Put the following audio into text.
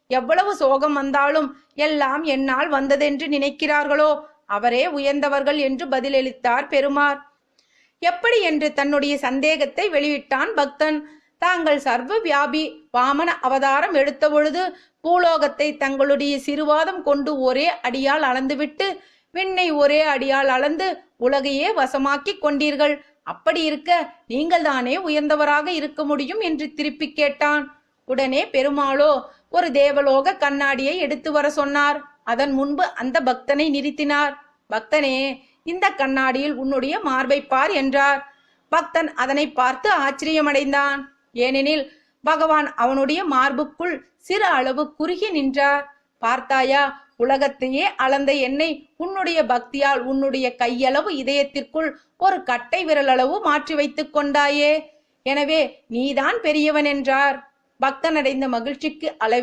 எவ்வளவு சோகம் வந்தாலும் எல்லாம் என்னால் வந்ததென்று நினைக்கிறார்களோ அவரே உயர்ந்தவர்கள் என்று பதிலளித்தார் பெருமாள். எப்படி என்று தன்னுடைய சந்தேகத்தை வெளியிட்டான் பக்தன். தாங்கள் சர்வ வியாபி வாமன அவதாரம் எடுத்த பொழுது பூலோகத்தை தங்களுடைய சிறுவாதம் கொண்டு ஒரே அடியால் அளந்துவிட்டு விண்ணை ஒரே அடியால் அளந்து உலகையே வசமாக்கி கொண்டீர்கள். அப்படி இருக்க நீங்கள் தானே உயர்ந்தவராக இருக்க முடியும் என்று திருப்பி கேட்டான். உடனே பெருமாளோ ஒரு தேவலோக கண்ணாடியை எடுத்து வர சொன்னார். அதன் முன்பு அந்த பக்தனை நிறுத்தினார். பக்தனே, இந்த கண்ணாடியில் உன்னுடைய மார்பை பார் என்றார். பக்தன் அதனை பார்த்து ஆச்சரியமடைந்தான். ஏனெனில் பகவான் அவனுடைய மார்புக்குள் சிறு அளவு குறுகி நின்றார். பார்த்தாயா, உலகத்தையே அளந்த என்னை உன்னுடைய பக்தியால் உன்னுடைய கையளவு இதயத்திற்குள் ஒரு கட்டை விரலளவு மாற்றி வைத்துக் கொண்டாயே. எனவே நீதான் பெரியவன் என்றார். பக்தன் அடைந்த மகிழ்ச்சிக்கு அளவே